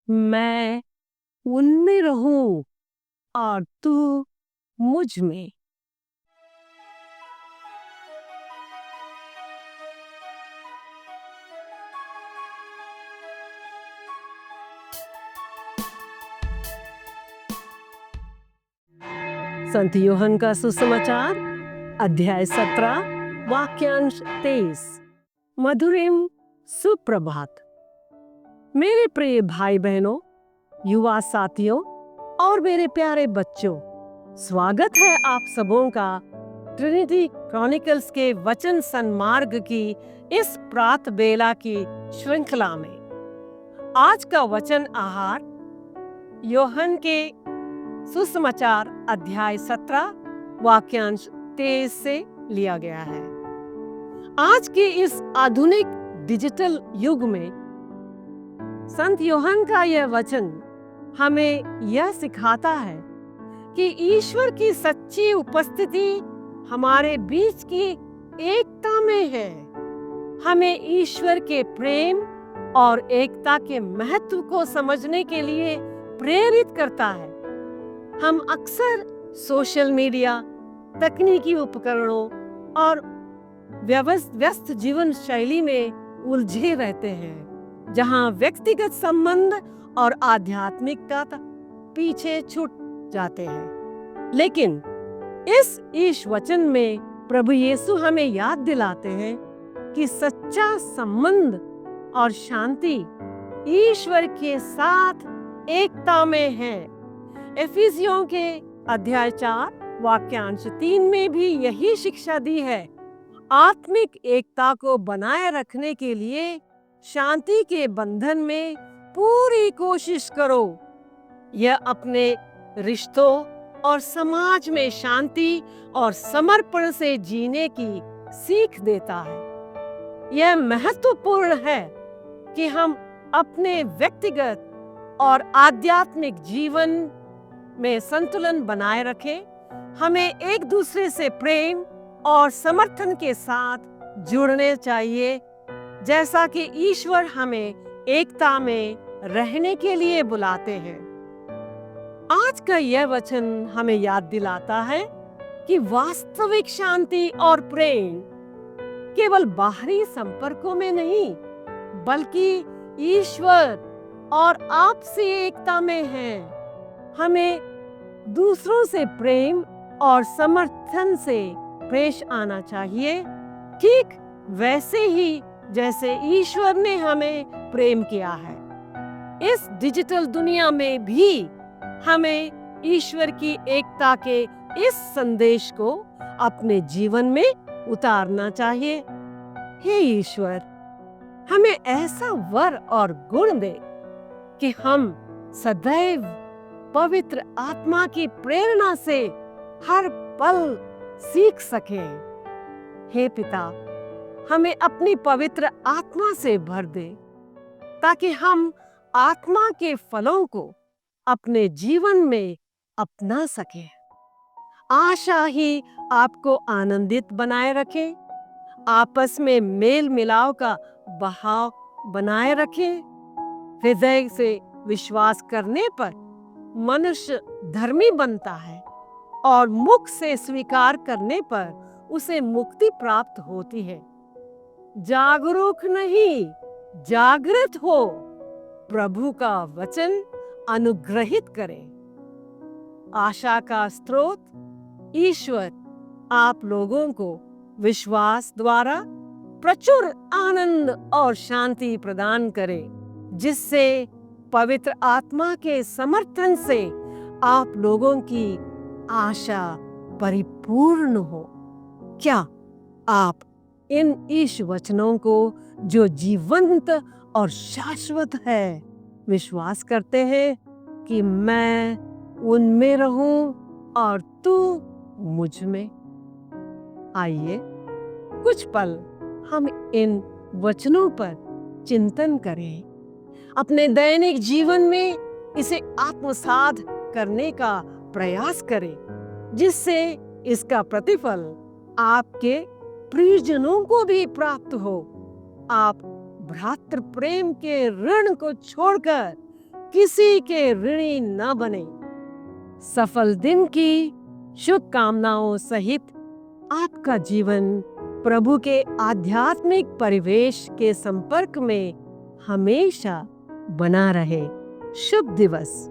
मैं उनमें रहूं और तू मुझ में। संत यूहन्ना का सुसमाचार अध्याय 17 वाक्यांश 23। मधुरिम सुप्रभात। मेरे प्रिय भाई बहनों, युवा साथियों और मेरे प्यारे बच्चों, स्वागत है आप सबों का ट्रिनिटी क्रॉनिकल्स के वचन सन्मार्ग की इस प्रात बेला की श्रृंखला में। आज का वचन आहार यूहन्ना के सुसमाचार अध्याय 17 वाक्यांश 23 से लिया गया है। आज के इस आधुनिक डिजिटल युग में संत यूहन्ना का यह वचन हमें यह सिखाता है कि ईश्वर की सच्ची उपस्थिति हमारे बीच की एकता में है। हमें ईश्वर के प्रेम और एकता के महत्व को समझने के लिए प्रेरित करता है। हम अक्सर सोशल मीडिया, तकनीकी उपकरणों और व्यस्त जीवन शैली में उलझे रहते हैं, जहां व्यक्तिगत संबंध और आध्यात्मिकता पीछे छूट जाते हैं। लेकिन इस वचन में प्रभु यीशु हमें याद दिलाते हैं कि सच्चा संबंध और शांति ईश्वर के साथ एकता में है। एफिसियों के अध्याय 4 वाक्यांश 3 में भी यही शिक्षा दी है। आत्मिक एकता को बनाए रखने के लिए शांति के बंधन में पूरी कोशिश करो। यह अपने रिश्तों और समाज में शांति और समर्पण से जीने की सीख देता है। यह महत्वपूर्ण है कि हम अपने व्यक्तिगत और आध्यात्मिक जीवन में संतुलन बनाए रखें। हमें एक दूसरे से प्रेम और समर्थन के साथ जुड़ने चाहिए, जैसा कि ईश्वर हमें एकता में रहने के लिए बुलाते हैं। आज का यह वचन हमें याद दिलाता है कि वास्तविक शांति और प्रेम केवल बाहरी संपर्कों में नहीं, बल्कि ईश्वर और आपसी एकता में है। हमें दूसरों से प्रेम और समर्थन से पेश आना चाहिए, ठीक वैसे ही जैसे ईश्वर ने हमें प्रेम किया है। इस डिजिटल दुनिया में भी हमें ईश्वर की एकता के इस संदेश को अपने जीवन में उतारना चाहिए। हे ईश्वर, हमें ऐसा वर और गुण दे कि हम सदैव पवित्र आत्मा की प्रेरणा से हर पल सीख सकें। हे पिता, हमें अपनी पवित्र आत्मा से भर दे ताकि हम आत्मा के फलों को अपने जीवन में अपना सकें। आशा ही आपको आनंदित बनाए रखे, आपस में मेल मिलाव का बहाव बनाए रखे। हृदय से विश्वास करने पर मनुष्य धर्मी बनता है और मुख से स्वीकार करने पर उसे मुक्ति प्राप्त होती है। जागरूक नहीं, जागृत हो। प्रभु का वचन अनुग्रहित करें। आशा का स्रोत ईश्वर आप लोगों को विश्वास द्वारा प्रचुर आनंद और शांति प्रदान करे, जिससे पवित्र आत्मा के समर्थन से आप लोगों की आशा परिपूर्ण हो। क्या आप इन ईश वचनों को, जो जीवंत और शाश्वत है, विश्वास करते हैं कि मैं उनमें रहूं और तू मुझ में? आइए कुछ पल हम इन वचनों पर चिंतन करें। अपने दैनिक जीवन में इसे आत्मसात करने का प्रयास करें, जिससे इसका प्रतिफल आपके प्रियजनों को भी प्राप्त हो। आप भ्रातृ प्रेम के ऋण को छोड़कर किसी के ऋणी न बने। सफल दिन की शुभकामनाओं सहित आपका जीवन प्रभु के आध्यात्मिक परिवेश के संपर्क में हमेशा बना रहे। शुभ दिवस।